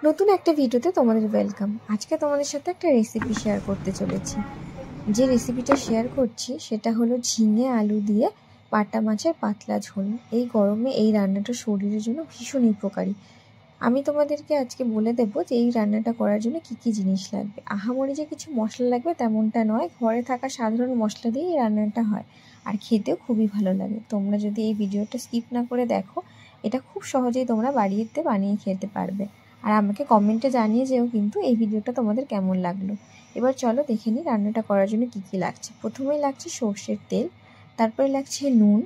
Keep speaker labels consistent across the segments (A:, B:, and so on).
A: নতুন একটা ভিডিওতে তোমাদের ওয়েলকাম। আজকে তোমাদের সাথে একটা রেসিপি শেয়ার করতে চলেছি। যে রেসিপিটা শেয়ার করছি সেটা হলো ঝিঙে আলু দিয়ে বাটা মাছের পাতলা ঝোল। এই গরমে এই রান্নাটা শরীরের জন্য ভীষণ উপকারী। আমি তোমাদেরকে আজকে বলে দেবো যে এই রান্নাটা করার জন্য কী কী জিনিস লাগবে। আহামরি যে কিছু মশলা লাগবে তেমনটা নয়, ঘরে থাকা সাধারণ মশলা দিয়ে এই রান্নাটা হয়, আর খেতেও খুবই ভালো লাগে। তোমরা যদি এই ভিডিওটা স্কিপ না করে দেখো, এটা খুব সহজেই তোমরা বাড়িতে বানিয়ে খেতে পারবে। আর আমাকে কমেন্টে জানিয়ে যেও কিন্তু এই ভিডিওটা তোমাদের কেমন লাগলো। এবার চলো দেখে নিই রান্নাটা করার জন্য কী কী লাগছে। প্রথমেই লাগছে সর্ষের তেল, তারপরে লাগছে নুন,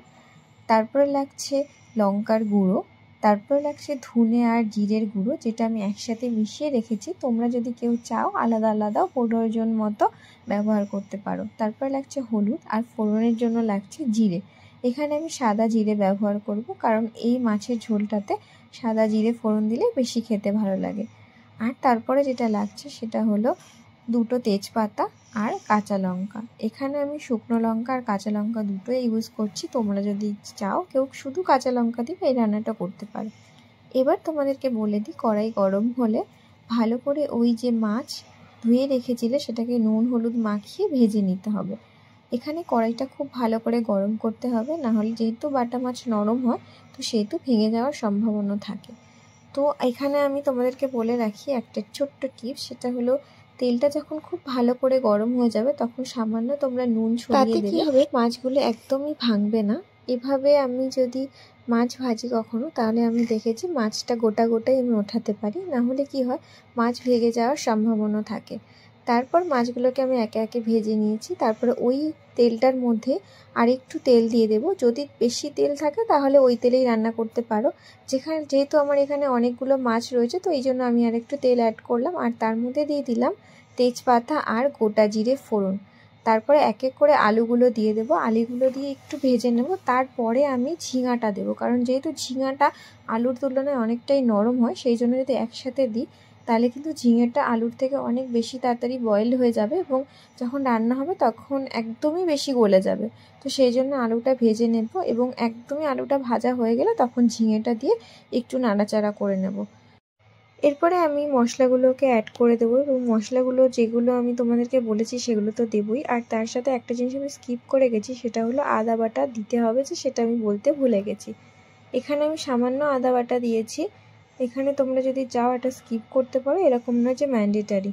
A: তারপরে লাগছে লঙ্কার গুঁড়ো, তারপরে লাগছে ধনে আর জিরের গুঁড়ো, যেটা আমি একসাথে মিশিয়ে রেখেছি। তোমরা যদি কেউ চাও আলাদা আলাদাও প্রয়োজন মতো ব্যবহার করতে পারো। তারপরে লাগছে হলুদ, আর ফোড়নের জন্য লাগছে জিরে। এখানে আমি সাদা জিরে ব্যবহার করব, কারণ এই মাছের ঝোলটাতে সাদা জিরে ফোড়ন দিলে বেশি খেতে ভালো লাগে। আর তারপরে যেটা লাগছে সেটা হলো দুটো তেজপাতা আর কাঁচা লঙ্কা। এখানে আমি শুকনো লঙ্কা আর কাঁচা লঙ্কা দুটোই ইউজ করছি। তোমরা যদি চাও কেউ শুধু কাঁচা লঙ্কা দিয়ে এই রান্নাটা করতে পারো। এবার তোমাদেরকে বলে দিই, কড়াই গরম হলে ভালো করে ওই যে মাছ ধুয়ে রেখেছিলে সেটাকে নুন হলুদ মাখিয়ে ভেজে নিতে হবে। এখানে কড়াইটা খুব ভালো করে গরম করতে হবে, নাহলে যেহেতু বাটা মাছ নরম হয় তো সেহেতু ভেঙে যাওয়ার সম্ভাবনা থাকে। তো এখানে আমি তোমাদেরকে বলে রাখি একটা ছোট্ট টিপস, সেটা হলো তেলটা যখন খুব ভালো করে গরম হয়ে যাবে তখন সামান্য তোমরা নুন ছড়িয়ে দেবে। হবে মাছগুলো একদমই ভাঙবে না। এভাবে আমি যদি মাছ ভাজি কখনো, তাহলে আমি দেখেছি মাছটা গোটা গোটাই আমি ওঠাতে পারি, না হলে কি হয় মাছ ভেঙে যাওয়ার সম্ভাবনা থাকে। তারপর মাছগুলোকে আমি একে একে ভেজে নিয়েছি। তারপরে ওই তেলটার মধ্যে আরেকটু তেল দিয়ে দেবো। যদি বেশি তেল থাকে তাহলে ওই তেলেই রান্না করতে পারো। যেহেতু আমার এখানে অনেকগুলো মাছ রয়েছে তো এই জন্য আমি আরেকটু তেল অ্যাড করলাম, আর তার মধ্যে দিয়ে দিলাম তেজপাতা আর গোটা জিরে ফোড়ন। তারপরে এক এক করে আলুগুলো দিয়ে দেবো। আলুগুলো দিয়ে একটু ভেজে নেব। তারপরে আমি ঝিঙাটা দেবো, কারণ যেহেতু ঝিঙাটা আলুর তুলনায় অনেকটাই নরম হয়, সেই জন্য যদি একসাথে দিই তাহলে কিন্তু ঝিঙেটা আলুর থেকে অনেক বেশি তাড়াতাড়ি বয়েল হয়ে যাবে এবং যখন রান্না হবে তখন একদমই বেশি গলে যাবে। তো সেই জন্য আলুটা ভেজে নেব, এবং একদমই আলুটা ভাজা হয়ে গেলে তখন ঝিঙেটা দিয়ে একটু নাড়াচাড়া করে নেব। এরপরে আমি মশলাগুলোকে অ্যাড করে দেবো, এবং মশলাগুলো যেগুলো আমি তোমাদেরকে বলেছি সেগুলো তো দেবই। আর তার সাথে একটা জিনিস আমি স্কিপ করে গেছি, সেটা হলো আদা বাটা দিতে হবে, যে সেটা আমি বলতে ভুলে গেছি। এখানে আমি সামান্য আদা বাটা দিয়েছি। এখানে তোমরা যদি চাও এটা স্কিপ করতে পারো, এরকম নয় যে ম্যান্ডেটারি।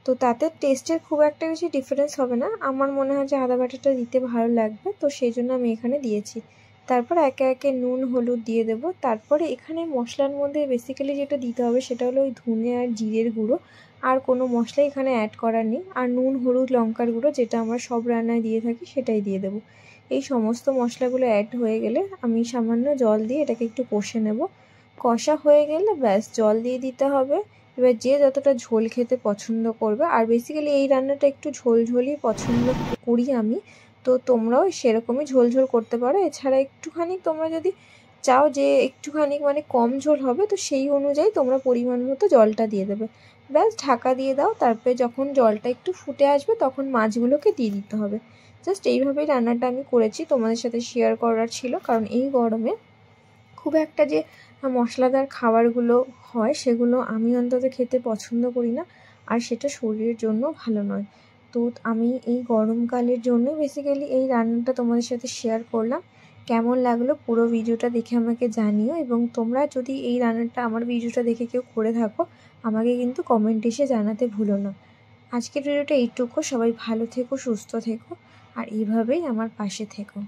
A: তো তাতে টেস্টের খুব একটা বেশি ডিফারেন্স হবে না। আমার মনে হয় যে আদা বাটাটা দিতে ভালো লাগবে, তো সেই জন্য আমি এখানে দিয়েছি। তারপর একে একে নুন হলুদ দিয়ে দেবো। তারপরে এখানে মশলার মধ্যে বেসিক্যালি যেটা দিতে হবে সেটা হলো ওই ধনে আর জিরের গুঁড়ো। আর কোনো মশলা এখানে অ্যাড করার নেই। আর নুন হলুদ লঙ্কার গুঁড়ো, যেটা আমরা সব রান্নায় দিয়ে থাকি, সেটাই দিয়ে দেবো। এই সমস্ত মশলাগুলো অ্যাড হয়ে গেলে আমি সামান্য জল দিয়ে এটাকে একটু কষে নেব। কষা হয়ে গেলে ব্যাস জল দিয়ে দিতে হবে। এবার যে যতটা ঝোল খেতে পছন্দ করবে, আর বেসিক্যালি এই রান্নাটা একটু ঝোল ঝোলই পছন্দ করি আমি, তো তোমরাও সেরকমই ঝোল ঝোল করতে পারো। এছাড়া একটুখানি তোমরা যদি চাও যে একটুখানি মানে কম ঝোল হবে, তো সেই অনুযায়ী তোমরা পরিমাণ মতো জলটা দিয়ে দেবে। ব্যাস ঢাকা দিয়ে দাও। তারপরে যখন জলটা একটু ফুটে আসবে তখন মাছগুলোকে দিয়ে দিতে হবে। জাস্ট এইভাবেই রান্নাটা আমি করেছি, তোমাদের সাথে শেয়ার করার ছিল। কারণ এই গরমে খুব একটা যে মশলাদার খাবারগুলো হয় সেগুলো আমি অন্তত খেতে পছন্দ করি না, আর সেটা শরীরের জন্য ভালো নয়। তো আমি এই গরমকালের জন্য বেসিক্যালি এই রান্নাটা তোমাদের সাথে শেয়ার করলাম। কেমন লাগলো পুরো ভিডিওটা দেখে আমাকে জানিও, এবং তোমরা যদি এই রান্নাটা আমার ভিডিওটা দেখে কেউ করে থাকো আমাকে কিন্তু কমেন্ট এসে জানাতে ভুলো না। আজকের ভিডিওটা এইটুকু। সবাই ভালো থেকো, সুস্থ থেকো, আর এইভাবেই আমার পাশে থেকো।